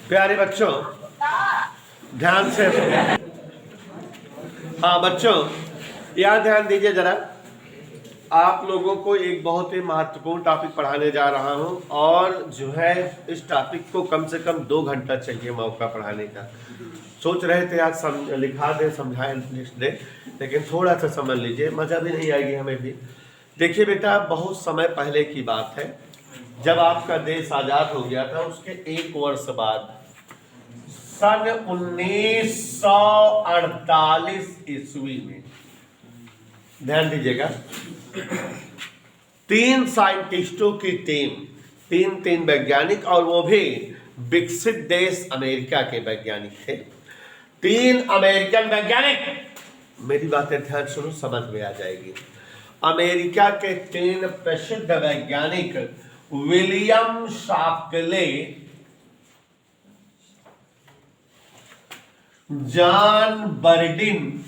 प्यारे बच्चों ध्यान से, हाँ बच्चों यहाँ ध्यान दीजिए जरा। आप लोगों को एक बहुत ही महत्वपूर्ण टॉपिक पढ़ाने जा रहा हूँ और जो है इस टॉपिक को कम से कम 2 घंटा चाहिए मौका पढ़ाने का। सोच रहे थे आज लिखा दे समझाए लिख दे, लेकिन थोड़ा सा समझ लीजिए, मज़ा भी नहीं आएगी हमें भी। देखिए बेटा, बहुत समय पहले की बात है, जब आपका देश आज़ाद हो गया था उसके 1 वर्ष बाद सन 1948 ईस्वी में, ध्यान दीजिएगा, 3 साइंटिस्टों की टीम, तीन वैज्ञानिक, और वो भी विकसित देश अमेरिका के वैज्ञानिक थे। 3 अमेरिकन वैज्ञानिक, मेरी बातें ध्यान सुनो, समझ में आ जाएगी। अमेरिका के 3 प्रसिद्ध वैज्ञानिक विलियम शाकले, जॉन बर्डिन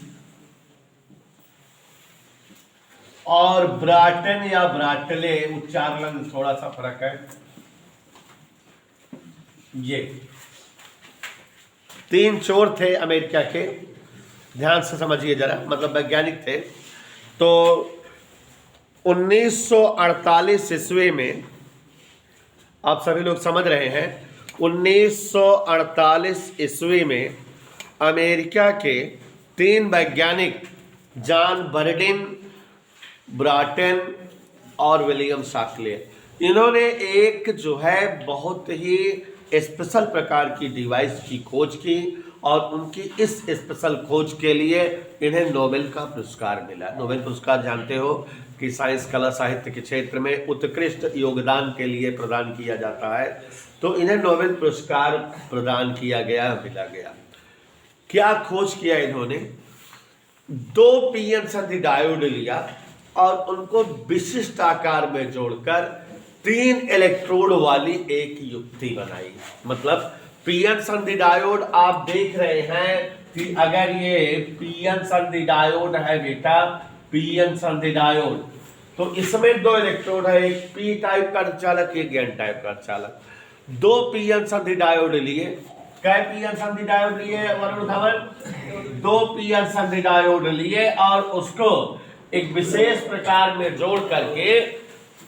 और ब्राटन या ब्राटले, उच्चारण में थोड़ा सा फर्क है, ये 3 चोर थे अमेरिका के। ध्यान से समझिए जरा, मतलब वैज्ञानिक थे। तो 1948 ईस्वी में, आप सभी लोग समझ रहे हैं, 1948 ईस्वी में अमेरिका के 3 वैज्ञानिक जॉन बर्डिन, ब्राटन और विलियम शाकले, इन्होंने एक जो है बहुत ही स्पेशल प्रकार की डिवाइस की खोज की और उनकी इस स्पेशल खोज के लिए इन्हें नोबेल का पुरस्कार मिला। नोबेल पुरस्कार जानते हो कि साइंस, कला, साहित्य के क्षेत्र में उत्कृष्ट योगदान के लिए प्रदान किया जाता है। तो इन्हें नोबेल पुरस्कार प्रदान किया गया, मिला गया। क्या खोज किया इन्होंने? 2 पीएन संधि डायोड लिया और उनको विशिष्ट आकार में जोड़कर 3 इलेक्ट्रोड वाली एक युक्ति बनाई। मतलब पीएन संधि डायोड आप देख रहे हैं कि अगर ये पीएन संधि डायोड है बेटा, पीएन संधि डायोड, तो इसमें 2 इलेक्ट्रोड है, एक पी टाइप का चालक, एक एन टाइप का चालक। 2 पीएन संधि डायोड लिए। कै पीएन संधि डायोड लिए वरुण धवन? 2 पीएन संधि डायोड लिए और उसको एक विशेष प्रकार में जोड़ करके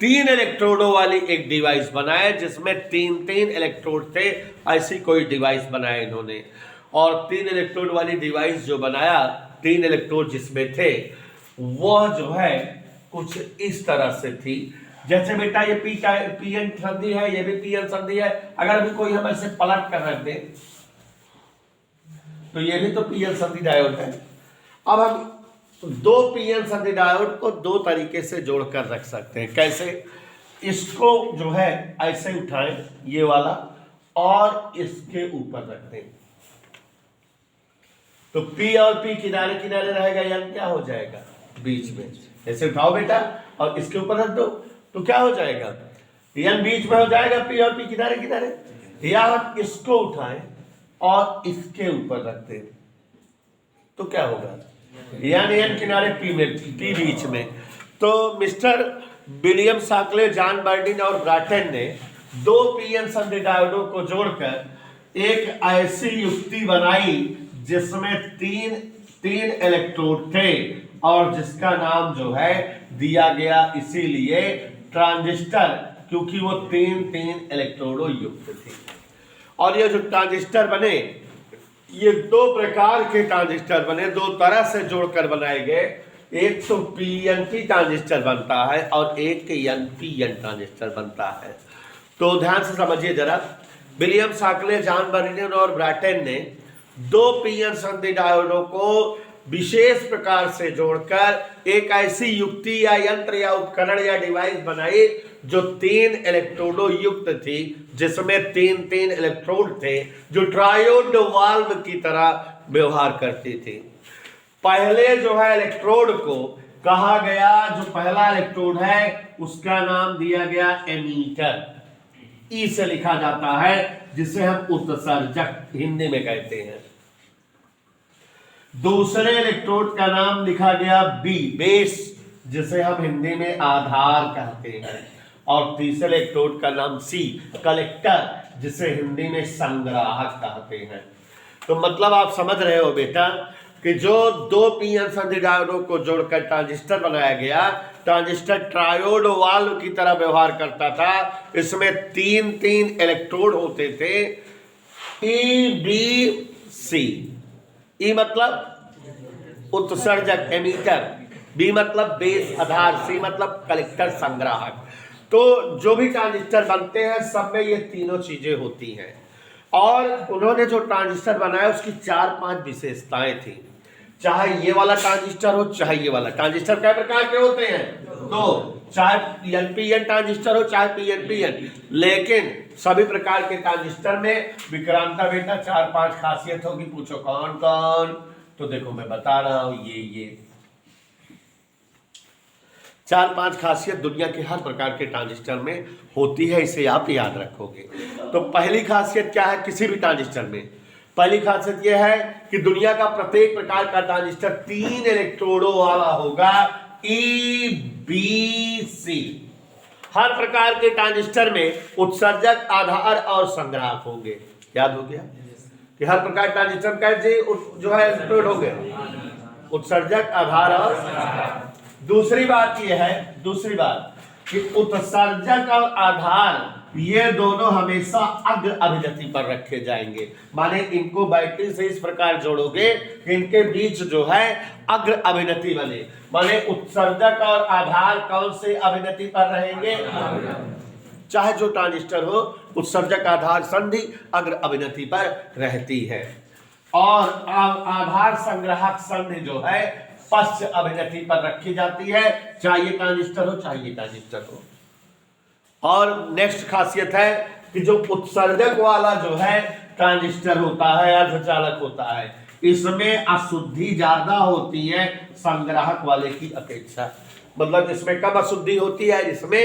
3 इलेक्ट्रोडों वाली एक डिवाइस बनाए, जिसमें 3 इलेक्ट्रोड थे। ऐसी कोई डिवाइस बनाया इन्होंने, और 3 इलेक्ट्रोड वाली डिवाइस जो बनाया, 3 इलेक्ट्रोड जिसमें थे, वह जो है कुछ इस तरह से थी। जैसे बेटा ये पीएन संधि है, ये भी पीएन संधि है। अगर अभी कोई हम ऐसे पलट कर रख दे तो ये भी तो पीएन संधि डायोड है। अब हम 2 पीएन संधि डायोड को 2 तरीके से जोड़कर रख सकते हैं। कैसे? इसको जो है ऐसे उठाएं, ये वाला, और इसके ऊपर रख दें, तो P और P किनारे किनारे रहेगा, यानी क्या हो जाएगा? बीच में। ऐसे उठाओ बेटा और इसके ऊपर रख दो, तो क्या हो जाएगा? यानी बीच में हो जाएगा, P और P किनारे किनारे। या आप इसको उठाएं और इसके ऊपर रख दें, तो क्या होगा? यानी एन किनारे, पी में, पी बीच में। तो मिस्टर विलियम शाकले, जॉन बर्डिन और ब्राटन ने 2 पीएन संधि डायोडों को जोड़कर एक ऐसी युक्ति बनाई जिसमें 3 इलेक्ट्रोड थे और जिसका नाम जो है दिया गया इसीलिए ट्रांजिस्टर, क्योंकि वो 3 इलेक्ट्रोडों युक्त थे। और ये जो ट्रांजिस्टर बने, ये 2 प्रकार के ट्रांजिस्टर बने, 2 तरह से जोड़कर बनाए गए। एक तो पीएनपी ट्रांजिस्टर बनता है और एक एनपीएन ट्रांजिस्टर बनता है। तो ध्यान से समझिए जरा। विलियम शाकले, जॉन बर्डिन और ब्राटन ने 2 पीएन संधि डायोडों को विशेष प्रकार से जोड़कर एक ऐसी युक्ति या यंत्र या उपकरण या डिवाइस बनाई जो 3 इलेक्ट्रोडों युक्त थी, जिसमें 3 इलेक्ट्रोड थे जो ट्रायोड वाल्व की तरह व्यवहार करती थी। पहले जो है इलेक्ट्रोड को कहा गया, जो पहला इलेक्ट्रोड है उसका नाम दिया गया एमीटर, ई से लिखा जाता है, जिसे हम उत्सर्जक हिंदी में कहते हैं। दूसरे इलेक्ट्रोड का नाम लिखा गया बी, बेस, जिसे हम हिंदी में आधार कहते हैं। और तीसरे इलेक्ट्रोड का नाम सी, कलेक्टर, जिसे हिंदी में संग्राहक कहते हैं। तो मतलब आप समझ रहे हो बेटा कि जो दो पी एन संधि डायोडों को जोड़कर ट्रांजिस्टर बनाया गया, ट्रांजिस्टर ट्रायोड वाल्व की तरह व्यवहार करता था। इसमें तीन तीन इलेक्ट्रोड होते थे, ई बी सी। ई मतलब उत्सर्जक एमीटर, बी मतलब बेस आधार, सी मतलब कलेक्टर संग्राहक। तो जो भी ट्रांजिस्टर बनते हैं सब में ये तीनों चीजें होती हैं। और उन्होंने जो ट्रांजिस्टर बनाया उसकी 4-5 विशेषताएं थी। चाहे ये वाला ट्रांजिस्टर हो चाहे ये वाला। ट्रांजिस्टर कई प्रकार के होते हैं, तो चाहे एनपीएन ट्रांजिस्टर हो चाहे पीएनपीएन, लेकिन सभी प्रकार के ट्रांजिस्टर में विक्रांता बेटा 4-5 खासियत होगी। पूछो कौन कौन? तो देखो मैं बता रहा हूं, ये 4-5 खासियत दुनिया के हर प्रकार के ट्रांजिस्टर में होती है, इसे आप याद रखोगे। तो पहली खासियत क्या है किसी भी ट्रांजिस्टर में? पहली खासियत यह है कि दुनिया का प्रत्येक प्रकार का ट्रांजिस्टर 3 इलेक्ट्रोडों वाला होगा, ई बी सी। हर प्रकार के ट्रांजिस्टर में उत्सर्जक, आधार और संग्राहक होंगे। याद हो गया कि हर प्रकार ट्रांजिस्टर का जो है इलेक्ट्रोड होंगे, उत्सर्जक, आधार और। दूसरी बात यह है, दूसरी बात कि उत्सर्जक और आधार ये दोनों हमेशा अग्र अभिनति पर रखे जाएंगे। माने इनको बैटरी से इस प्रकार जोड़ोगे कि इनके बीच जो है अग्र अभिनति बने। माने उत्सर्जक और आधार कौन से अभिनति पर रहेंगे? चाहे जो ट्रांजिस्टर हो, उत्सर्जक आधार संधि अग्र अभिनति पर रहती है। और आधार संग्राहक संधि जो है पश्च अभिनति पर रखी जाती है, चाहे ये ट्रांजिस्टर हो चाहे ये ट्रांजिस्टर हो। और नेक्स्ट खासियत है कि जो उत्सर्जक वाला जो है ट्रांजिस्टर होता है, अर्धचालक होता है, इसमें अशुद्धि ज्यादा होती है संग्राहक वाले की अपेक्षा। मतलब इसमें कम अशुद्धि होती है, इसमें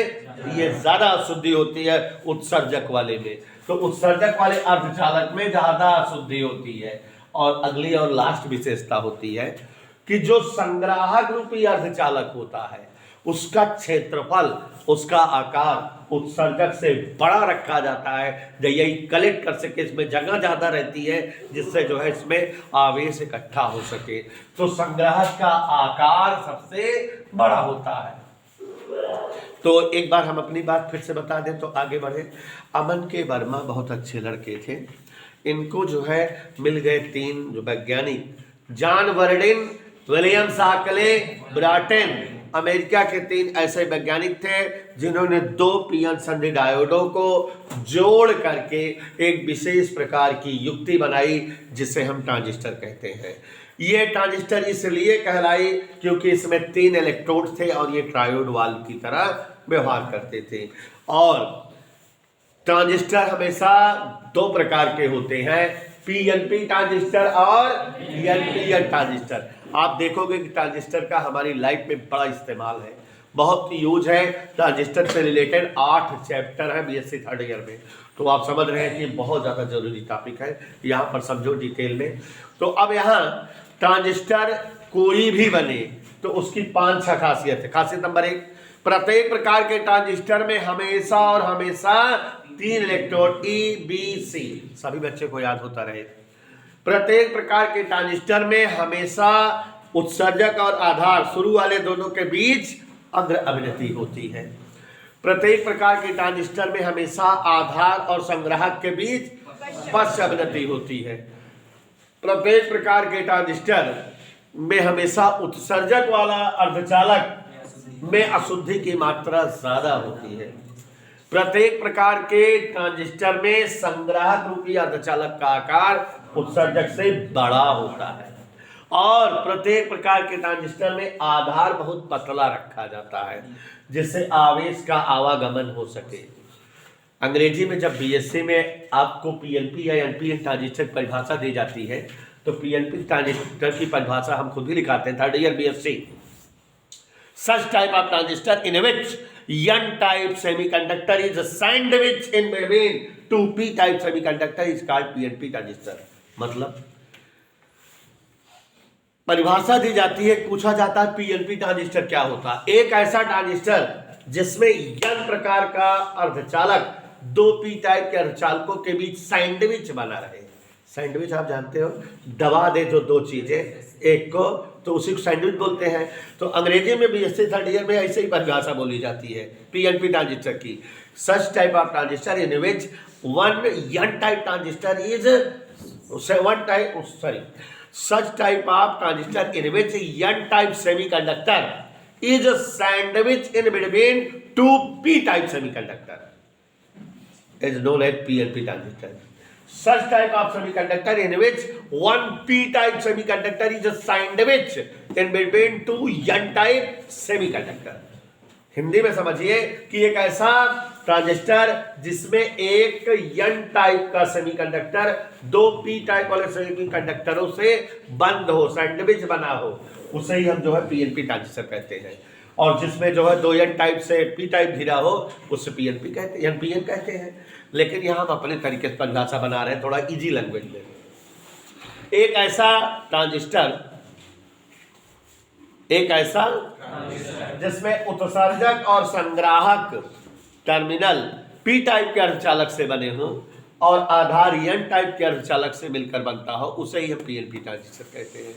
ये ज्यादा अशुद्धि होती है उत्सर्जक वाले में। तो उत्सर्जक वाले अर्धचालक में ज्यादा अशुद्धि होती है। और अगली और लास्ट विशेषता होती है कि जो संग्राहक रूपी अर्धचालक होता है उसका क्षेत्रफल, उसका आकार उत्सर्जक से बड़ा रखा जाता है, यही कलेक्ट कर सके, इसमें जगह ज्यादा रहती है जिससे जो है इसमें आवेश इकट्ठा हो सके। तो संग्राहक का आकार सबसे बड़ा होता है। तो एक बार हम अपनी बात फिर से बता दें तो आगे बढ़े। अमन के वर्मा बहुत अच्छे लड़के थे। इनको जो है मिल गए 3 जो वैज्ञानिक, जॉन बर्डिन, विलियम शाकले, ब्राटेन। अमेरिका के 3 ऐसे वैज्ञानिक थे जिन्होंने 2 पीएन संधि डायोडों को जोड़ करके एक विशेष प्रकार की युक्ति बनाई जिसे हम ट्रांजिस्टर कहते हैं। ये ट्रांजिस्टर इसलिए कहलाई क्योंकि इसमें 3 इलेक्ट्रोड थे और ये ट्रायोड वाल्व की तरह व्यवहार करते थे। और ट्रांजिस्टर हमेशा 2 प्रकार के होते हैं, पीएनपी ट्रांजिस्टर और एनपीएन ट्रांजिस्टर। आप देखोगे कि ट्रांजिस्टर का हमारी लाइफ में बड़ा इस्तेमाल है, बहुत यूज है। ट्रांजिस्टर से रिलेटेड 8 चैप्टर है बीएससी 3rd ईयर में। तो आप समझ रहे हैं कि बहुत ज़्यादा जरूरी टॉपिक है, यहाँ पर समझो डिटेल में। तो अब यहाँ ट्रांजिस्टर कोई भी बने तो उसकी 5-6 खासियत है। खासियत नंबर 1, प्रत्येक प्रकार के ट्रांजिस्टर में हमेशा और हमेशा 3 इलेक्ट्रोड ई बी सी, सभी बच्चे को याद होता रहे। प्रत्येक प्रकार के ट्रांजिस्टर में हमेशा उत्सर्जक और आधार शुरू वाले दोनों के बीच अग्र अभिनति होती है। प्रत्येक प्रकार के ट्रांजिस्टर में हमेशा आधार और संग्राहक के बीच पश्च अभिनति होती है। प्रत्येक प्रकार के ट्रांजिस्टर में हमेशा उत्सर्जक वाला अर्धचालक में अशुद्धि की मात्रा ज्यादा होती है। प्रत्येक प्रकार के ट्रांजिस्टर में संग्राहक रूपी अर्धचालक का आकार उत्सर्जक से बड़ा होता है। और प्रत्येक प्रकार के ट्रांजिस्टर में आधार बहुत पतला रखा जाता है जिससे आवेश का आवागमन हो सके। अंग्रेजी में जब बीएससी में आपको पीएनपी या एनपीएन ट्रांजिस्टर की परिभाषा दी जाती है तो पीएनपी ट्रांजिस्टर की परिभाषा हम खुद ही लिखाते हैं 3rd year BSc. Such type of transistor in which N-type semiconductor is sandwiched in between 2 P-type semiconductor is called PNP transistor। मतलब परिभाषा दी जाती है, पूछा जाता है पीएनपी ट्रांजिस्टर क्या होता है। एक ऐसा ट्रांजिस्टर जिसमें n प्रकार का अर्धचालक दो पी टाइप के अर्धचालकों के बीच सैंडविच बना रहे। सैंडविच आप जानते हो, दबा दे जो दो चीजें एक को, तो उसी को सैंडविच बोलते हैं। तो अंग्रेजी में बीएससी थर्ड ईयर में ऐसे ही परिभाषा बोली जाती है पीएनपी ट्रांजिस्टर की। Such type of transistor in which one n type transistor is such type of transistor in which n type semiconductor is sandwiched in between two p type semiconductor is known as PNP transistor. Such type of semiconductor in which one p type semiconductor is sandwiched in between two n type semiconductor. Hindi में समझिए कि एक ऐसा transistor जिसमें एक n type का semiconductor दो p type वाले सेमीकंडक्टरों से बंद हो, सैंडविच बना हो, उसे ही हम जो है पीएनपी ट्रांजिस्टर कहते हैं। और जिसमें जो है दो n टाइप से p टाइप घिरा हो उससे पीएनपी कहते हैं, एनपीएन कहते हैं। लेकिन यहाँ हम अपने तरीके से परिभाषा बना रहे हैं थोड़ा इजी लैंग्वेज में। एक ऐसा जिसमें उत्सर्जक और संग्राहक टर्मिनल पी टाइप के अर्धचालक से बने हों और आधार एन टाइप के अर्धचालक से मिलकर बनता हो, उसे ही हम पीएनपी ट्रांजिस्टर कहते हैं।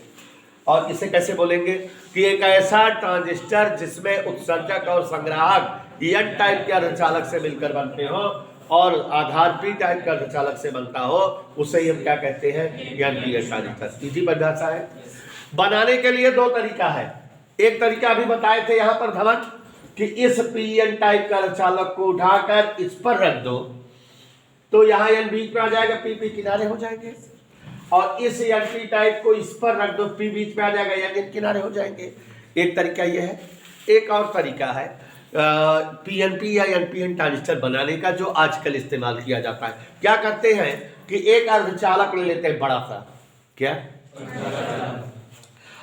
और इसे कैसे बोलेंगे कि एक ऐसा ट्रांजिस्टर जिसमें उत्सर्जक और संग्राहक एन टाइप के अर्धचालक से मिलकर बनते हो और आधार पी टाइप के अर्धचालक से बनता हो, उसे ही हम क्या कहते हैं, एनपीएन ट्रांजिस्टर। इसी परिभाषा है। बनाने के लिए दो तरीका है। एक तरीका अभी बताए थे यहाँ पर धवन कि इस पीएन टाइप का अर्धचालक को उठाकर इस पर रख दो तो यहाँ एन बीच में आ जाएगा, पी पी किनारे हो जाएंगे, और इस एनपी टाइप को इस पर रख दो, पी बीच में आ जाएगा, एन किनारे हो जाएंगे। एक तरीका यह है। एक और तरीका है पीएनपी या एनपीएन ट्रांजिस्टर बनाने का जो आजकल इस्तेमाल किया जाता है। क्या करते हैं कि एक अर्धचालक ले लेते हैं बड़ा सा, क्या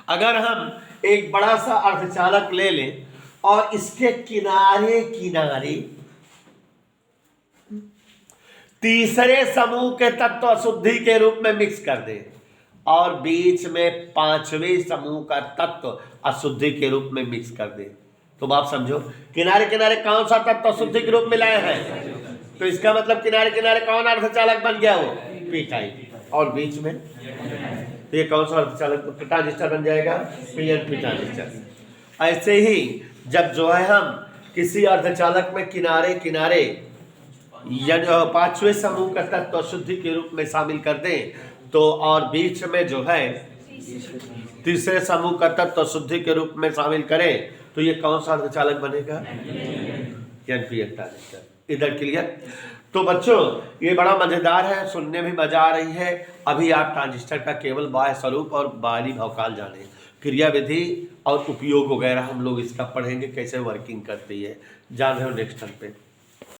अगर हम एक बड़ा सा अर्धचालक ले लें और इसके किनारे किनारे तीसरे समूह के तत्व अशुद्धि के रूप में मिक्स कर दें और बीच में पांचवें समूह का तत्व अशुद्धि के रूप में मिक्स कर दें, तो आप समझो किनारे किनारे कौन सा तत्व अशुद्धि के रूप में लाए हैं, तो इसका मतलब किनारे किनारे कौन अर्धचालक बन गया, वो पी टाइप, और बीच में तो ये कौन सा अर्धचालक ट्रांजिस्टर बन जाएगा, पीएनपी ट्रांजिस्टर। ऐसे ही जब जो है हम किसी अर्धचालक में किनारे किनारे पांचवें समूह का तत्व अशुद्धि के रूप में शामिल कर दें तो और बीच में जो है तीसरे समूह का तत्व अशुद्धि के रूप में शामिल करें तो ये कौन सा अर्धचालक बनेगा, एनपीएन ट्रांजिस्टर। इधर क्लियर। तो बच्चों ये बड़ा मजेदार है, सुनने में मजा आ रही है। अभी आप ट्रांजिस्टर का केवल बाह्य स्वरूप और बाहरी भौकाल जाने, क्रिया विधि और उपयोग वगैरह हम लोग इसका पढ़ेंगे, कैसे वर्किंग करती है, जान रहे हो नेक्स्ट टर्म पे।